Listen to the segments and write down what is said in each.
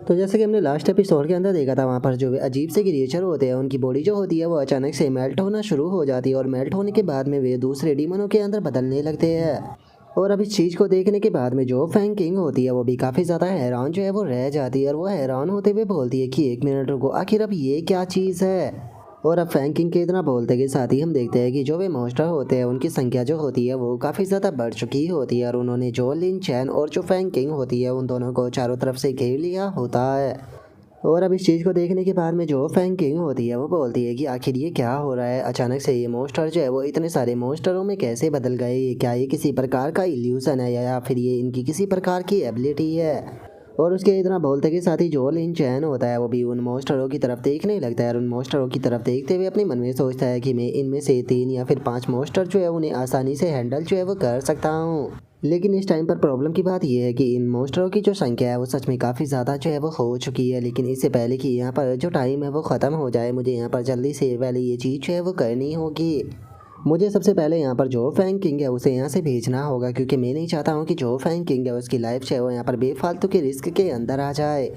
तो जैसे कि हमने लास्ट एपिसोड के अंदर देखा था, वहाँ पर जो अजीब से क्रिएचर होते हैं उनकी बॉडी जो होती है वो अचानक से मेल्ट होना शुरू हो जाती है और मेल्ट होने के बाद में वे दूसरे डीमनों के अंदर बदलने लगते हैं। और अब इस चीज़ को देखने के बाद में जो फैंग किंग होती है वो भी काफ़ी ज़्यादा हैरान जो है वो रह जाती है और वो हैरान होते हुए बोलती है कि 1 मिनट रुको, आखिर अब ये क्या चीज़ है। और अब फैंग किंग के इतना बोलते के साथ ही हम देखते हैं कि जो वे मॉन्स्टर होते हैं उनकी संख्या जो होती है वो काफ़ी ज़्यादा बढ़ चुकी होती है और उन्होंने जो लिन चैन और जो फैंग किंग होती है उन दोनों को चारों तरफ से घेर लिया होता है। और अब इस चीज़ को देखने के बाद में जो फैंग किंग होती है वो बोलती है कि आखिर ये क्या हो रहा है, अचानक से ये मॉन्स्टर जो है वो इतने सारे मॉन्स्टरों में कैसे बदल गए, क्या ये किसी प्रकार का इल्यूशन है या फिर ये इनकी किसी प्रकार की एबिलिटी है। और उसके इतना बोलते के साथ ही जो लिन चैन होता है वो भी उन मॉन्स्टरों की तरफ देखने लगता है और उन मॉन्स्टरों की तरफ देखते हुए अपने मन में सोचता है कि मैं इनमें से 3 या फिर 5 मॉन्स्टर जो है उन्हें आसानी से हैंडल जो है वो कर सकता हूँ। लेकिन इस टाइम पर प्रॉब्लम की बात यह है कि इन मॉन्स्टरों की जो संख्या है वो सच में काफ़ी ज़्यादा जो है वो हो चुकी है। लेकिन इससे पहले कि यहाँ पर जो टाइम है वो ख़त्म हो जाए, मुझे यहाँ पर जल्दी से पहले ये चीज़ जो है वो करनी होगी। मुझे सबसे पहले यहाँ पर जो फैंग किंग है उसे यहाँ से भेजना होगा, क्योंकि मैं नहीं चाहता हूँ कि जो फैंग किंग है उसकी लाइफ जो है वो यहाँ पर बेफालतू के रिस्क के अंदर आ जाए।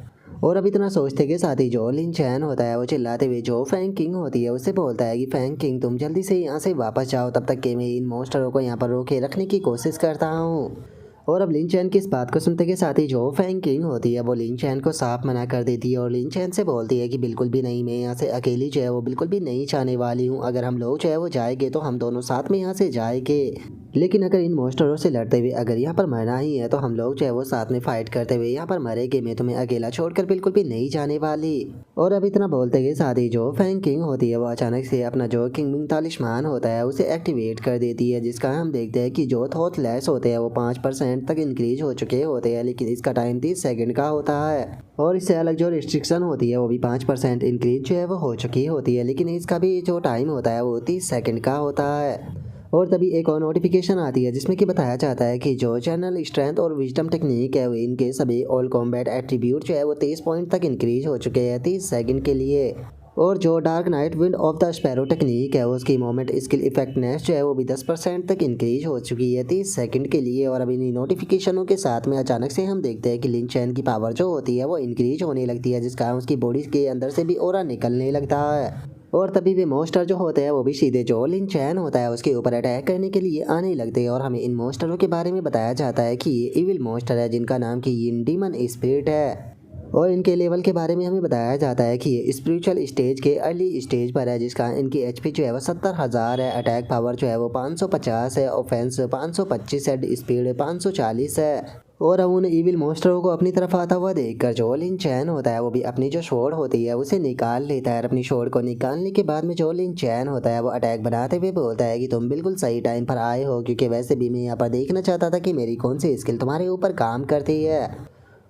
और अब इतना सोचते के साथ ही जो लिन चैन होता है वो चिल्लाते हुए जो फैंग किंग होती है उससे बोलता है कि फैंग किंग तुम जल्दी से यहाँ से वापस जाओ, तब तक कि मैं इन मॉन्स्टरों को यहाँ पर रोके रखने की कोशिश करता हूँ। और अब लिन चैन की इस बात को सुनते के साथ ही जो फैंग किंग होती है वो लिन चैन को साफ मना कर देती है और लिन चैन से बोलती है कि बिल्कुल भी नहीं, मैं यहाँ से अकेली जो है वो बिल्कुल भी नहीं जाने वाली हूँ। अगर हम लोग जो है वो जाएंगे तो हम दोनों साथ में यहाँ से जाएंगे, लेकिन अगर इन मॉन्स्टरों से लड़ते हुए अगर यहाँ पर मरना ही है तो हम लोग जो है वो साथ में फाइट करते हुए यहाँ पर मरेंगे। मैं तुम्हें अकेला छोड़कर बिल्कुल भी नहीं जाने वाली। और अब इतना बोलते के साथ ही जो फैंग किंग होती है वो अचानक से अपना जो किंग तालिस्मान होता है उसे एक्टिवेट कर देती है, जिसका हम देखते हैं कि जो थॉट लेस होते हैं वो 5% तक इंक्रीज हो चुके होते हैं, लेकिन इसका टाइम 30 सेकंड का होता है। और इससे अलग जो रिस्ट्रिक्शन होती है वो भी 5% इंक्रीज जो है वो हो चुकी होती है, लेकिन इसका भी जो टाइम होता है वो 30 सेकंड का होता है। और तभी एक और नोटिफिकेशन आती है जिसमें कि बताया जाता है कि जो चैनल स्ट्रेंथ और विजडम टेक्निक है वो इनके सभी ऑल कॉम्बैट एट्रीब्यूट जो है वो 23 पॉइंट तक इंक्रीज हो चुके हैं 30 सेकंड के लिए। और जो dark night wind of the sparrow technique है उसकी मोमेंट स्किल इफेक्टनेस जो है वो भी 10% तक इंक्रीज हो चुकी है 30 सेकंड के लिए। और अब इन नोटिफिकेशनों के साथ में अचानक से हम देखते हैं कि लिन चैन की पावर जो होती है वो इंक्रीज होने लगती है, जिसका उसकी बॉडी के अंदर से भी ऑरा निकलने लगता है। और तभी वे मॉन्स्टर जो होते हैं वो भी सीधे जो लिन चैन होता है उसके ऊपर अटैक करने के लिए आने लगते हैं। और हमें इन मॉन्स्टरों के बारे में बताया जाता है कि ये इविल मॉन्स्टर है जिनका नाम कि यिन डीमन स्पिरिट है। और इनके लेवल के बारे में हमें बताया जाता है कि ये स्पिरिचुअल स्टेज के अर्ली स्टेज पर है, जिसका इनकी एचपी जो है वो 70,000 है, अटैक पावर जो है वो 550 है, ऑफेंस 525 है, स्पीड 540 है। और हम उन इविल मॉन्स्टरों को अपनी तरफ आता हुआ देखकर जो लिन चैन होता है वो भी अपनी जो शॉर्ट होती है उसे निकाल लेता है। और अपनी शॉर्ट को निकालने के बाद में जो लिन चैन होता है वो अटैक बनाते हुए बोलता है कि तुम बिल्कुल सही टाइम पर आए हो, क्योंकि वैसे भी मैं यहाँ पर देखना चाहता था कि मेरी कौन सी स्किल तुम्हारे ऊपर काम करती है।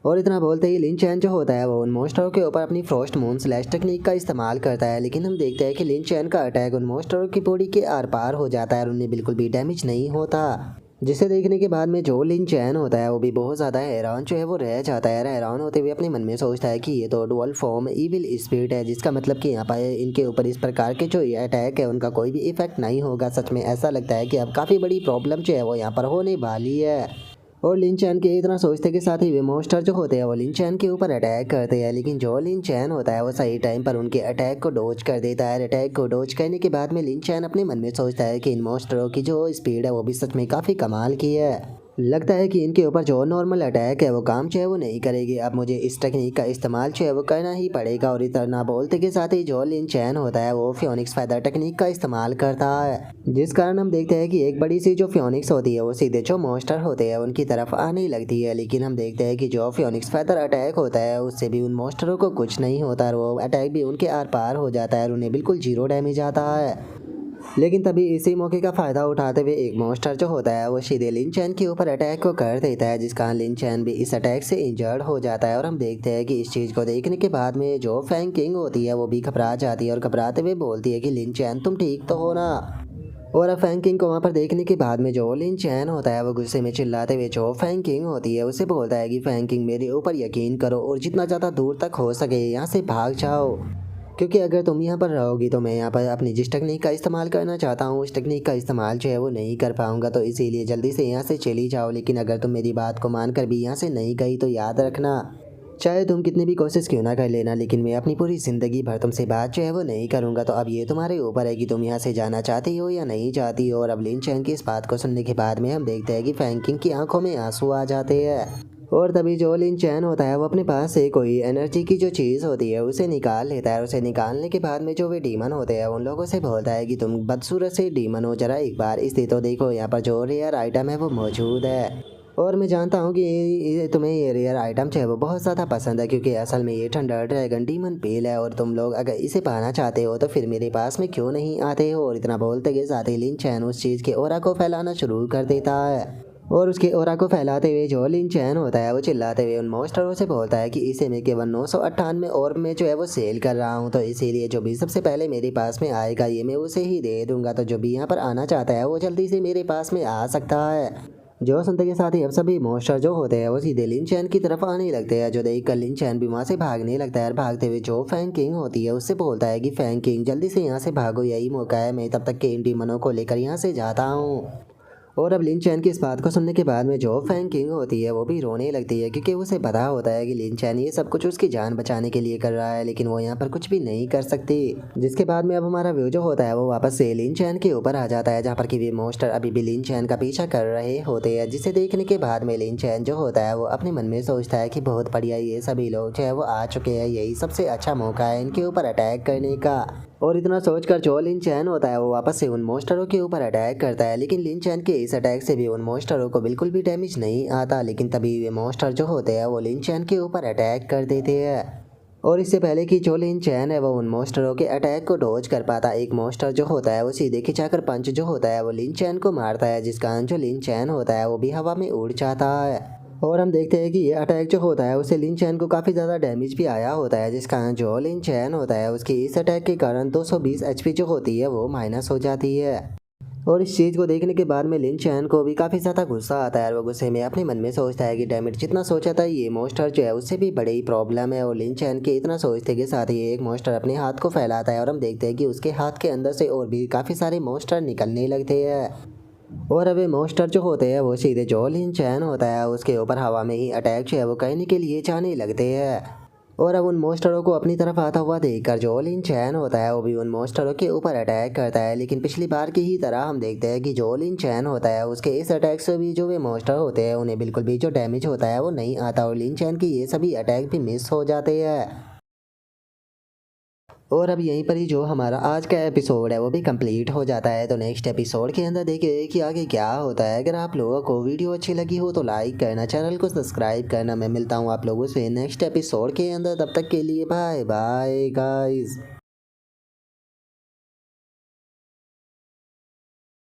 और इतना बोलते ही लिन चैन जो होता है वो उन मॉन्स्टरों के ऊपर अपनी फ्रॉस्ट मून स्लैश टेक्निक का इस्तेमाल करता है, लेकिन हम देखते हैं कि लिन चैन का अटैक उन मॉन्स्टरों की बॉडी के आर पार हो जाता है और उन्हें बिल्कुल भी डैमेज नहीं होता। जिसे देखने के बाद में जो लिन चैन होता है वो भी बहुत ज़्यादा हैरान जो है वो रह जाता है। हैरान होते हुए अपने मन में सोचता है कि ये तो डुअल फॉर्म इविल स्पिरिट है, जिसका मतलब कि यहाँ पर इनके ऊपर इस प्रकार के जो ये अटैक है उनका कोई भी इफेक्ट नहीं होगा। सच में ऐसा लगता है कि अब काफ़ी बड़ी प्रॉब्लम जो है वो यहाँ पर होने वाली है। और लिन चैन के इतना सोचते के साथ ही वे मॉन्स्टर जो होते हैं वो लिन चैन के ऊपर अटैक करते हैं, लेकिन जो लिन चैन होता है वो सही टाइम पर उनके अटैक को डोज कर देता है। अटैक को डोज करने के बाद में लिन चैन अपने मन में सोचता है कि इन मॉन्स्टरों की जो स्पीड है वो भी सच में काफ़ी कमाल की है। लगता है कि इनके ऊपर जो नॉर्मल अटैक है वो काम जो है वो नहीं करेगी, अब मुझे इस टेक्निक का इस्तेमाल जो है वो करना ही पड़ेगा। और इतना बोलते के साथ ही जो लिन चैन होता है वो फियोनिक्स फैदर टेक्निक का इस्तेमाल करता है, जिस कारण हम देखते हैं कि एक बड़ी सी जो फियोनिक्स होती है वो सीधे जो मॉन्स्टर होते हैं उनकी तरफ आने लगती है। लेकिन हम देखते हैं कि जो फियोनिक्स फैदर अटैक होता है उससे भी उन मॉन्स्टरों को कुछ नहीं होता और वो अटैक भी उनके आर पार हो जाता है और उन्हें बिल्कुल 0 डैमेज आता है। लेकिन तभी इसी मौके का फ़ायदा उठाते हुए एक मॉन्स्टर जो होता है वो सीधे लिन चैन के ऊपर अटैक को कर देता है, जिसका लिन चैन भी इस अटैक से इंजर्ड हो जाता है। और हम देखते हैं कि इस चीज़ को देखने के बाद में जो फैंग किंग होती है वो भी घबरा जाती है और घबराते हुए बोलती है कि लिन चैन तुम ठीक तो हो ना। और अब फैंग किंग को वहाँ पर देखने के बाद में जो लिन चैन होता है वो गुस्से में चिल्लाते हुए जो फैंग किंग होती है उसे बोलता है कि फैंग किंग मेरे ऊपर यकीन करो और जितना ज़्यादा दूर तक हो सके यहाँ से भाग जाओ, क्योंकि अगर तुम यहाँ पर रहोगी तो मैं यहाँ पर अपनी जिस टेक्निक का इस्तेमाल करना चाहता हूँ उस टेक्निक का इस्तेमाल जो है वो नहीं कर पाऊँगा, तो इसीलिए जल्दी से यहाँ से चली जाओ। लेकिन अगर तुम मेरी बात को मानकर भी यहाँ से नहीं गई तो याद रखना चाहे तुम कितनी भी कोशिश क्यों ना कर लेना, लेकिन मैं अपनी पूरी ज़िंदगी भर तुमसे बात जो है वो नहीं करूँगा। तो अब ये तुम्हारे ऊपर है कि तुम यहाँ से जाना चाहती हो या नहीं चाहती हो। और अब लिन चैन की इस बात को सुनने के बाद में हम देखते हैं कि फैंकिंग की आंखों में आंसू आ जाते हैं। और तभी जो लिन चैन होता है वो अपने पास से कोई एनर्जी की जो चीज़ होती है उसे निकाल लेता है। उसे निकालने के बाद में जो वे डीमन होते हैं उन लोगों से बोलता है कि तुम बदसूरत से डीमन हो, जरा एक बार इस तो देखो यहाँ पर जो रेयर आइटम है वो मौजूद है। और मैं जानता हूँ कि तुम्हें ये रेयर आइटम जो है वो बहुत ज़्यादा पसंद है, क्योंकि असल में ये थंडर ड्रैगन डीमन पेल है। और तुम लोग अगर इसे पाना चाहते हो तो फिर मेरे पास में क्यों नहीं आते हो। और इतना बोलते के साथ ही लिन चैन उस चीज़ के ओरा को फैलाना शुरू कर देता है। और उसके ओरा को फैलाते हुए जो लिन चैन होता है वो चिल्लाते हुए उन मॉन्स्टरों से बोलता है कि इसे मैं केवल 998 और में जो है वो सेल कर रहा हूँ, तो इसीलिए जो भी सबसे पहले मेरे पास में आएगा ये मैं उसे ही दे दूंगा। तो जो भी यहाँ पर आना चाहता है वो जल्दी से मेरे पास में आ सकता है। जो सुनते के साथ ही अब सभी मॉन्स्टर जो होते हैं वो सीधे लिन चैन की तरफ आने लगते हैं। जो देख कर लिन चैन भी वहाँ से भागने लगता है। और भागते हुए जो फैंग किंग होती है उससे बोलता है कि फैंग किंग जल्दी से यहाँ से भागो, यही मौका है, मैं तब तक के इन डीमनों को लेकर यहाँ से जाता हूँ। और अब लिन चैन की इस बात को सुनने के बाद में जो फैंग किंग होती है वो भी रोने लगती है, क्योंकि उसे पता होता है कि लिन चैन ये सब कुछ उसकी जान बचाने के लिए कर रहा है, लेकिन वो यहाँ पर कुछ भी नहीं कर सकती। जिसके बाद में अब हमारा व्यू जो होता है वो वापस से लिन चैन के ऊपर आ जाता है, जहाँ पर कि वे मॉन्स्टर अभी भी लिन चैन का पीछा कर रहे होते हैं। जिसे देखने के बाद में लिन चैन जो होता है वो अपने मन में सोचता है कि बहुत बढ़िया, ये सभी लोग जो है वो आ चुके हैं, यही सबसे अच्छा मौका है इनके ऊपर अटैक करने का। और इतना सोचकर जो लिन चैन होता है वो वापस से उन मॉन्स्टरों के ऊपर अटैक करता है, लेकिन लिन चैन के इस अटैक से भी उन मॉन्स्टरों को बिल्कुल भी डैमेज नहीं आता। लेकिन तभी वे मॉन्स्टर जो होते हैं वो लिन चैन के ऊपर अटैक कर देते हैं। और इससे पहले कि जो लिन चैन है वो उन मॉन्स्टरों के अटैक को डॉज कर पाता, एक मॉन्स्टर जो होता है वो सीधे खिंचाकर पंच जो होता है वो लिन चैन को मारता है, जिस कारण जो लिन चैन होता है वो भी हवा में उड़ जाता है। और हम देखते हैं कि ये अटैक जो होता है उससे लिन चैन को काफ़ी ज़्यादा डैमेज भी आया होता है, जिस कारण जो लिन चैन होता है उसकी इस अटैक के कारण 220 एचपी जो होती है वो माइनस हो जाती है। और इस चीज़ को देखने के बाद में लिन चैन को भी काफ़ी ज़्यादा गुस्सा आता है। और वो गुस्से में अपने मन में सोचता है कि डैमेज जितना सोचा था ये मॉन्स्टर जो है उससे भी बड़ी प्रॉब्लम है। और लिन चैन के इतना सोचते के साथ ही एक मॉन्स्टर अपने हाथ को फैलाता है और हम देखते हैं कि उसके हाथ के अंदर से और भी काफ़ी सारे मॉन्स्टर निकलने लगते हैं। और अब ये मॉन्स्टर जो होते हैं वो सीधे जो लिन चैन होता है उसके ऊपर हवा में ही अटैक जो है वो करने के लिए जाने लगते हैं। और अब उन मॉन्स्टरों को अपनी तरफ आता हुआ देखकर जो लिन चैन होता है वो भी उन मॉन्स्टरों के ऊपर अटैक करता है, लेकिन पिछली बार की ही तरह हम देखते हैं कि जो लिन चैन होता है उसके इस अटैक से भी जो वे मॉन्स्टर होते हैं उन्हें बिल्कुल भी जो डैमेज होता है वो नहीं आता, और लिन चैन की ये सभी अटैक भी मिस हो जाते हैं। और अब यहीं पर ही जो हमारा आज का एपिसोड है वो भी कंप्लीट हो जाता है। तो नेक्स्ट एपिसोड के अंदर देखिए कि आगे क्या होता है। अगर आप लोगों को वीडियो अच्छी लगी हो तो लाइक करना, चैनल को सब्सक्राइब करना। मैं मिलता हूँ आप लोगों से नेक्स्ट एपिसोड के अंदर, तब तक के लिए बाय बाय गाइस।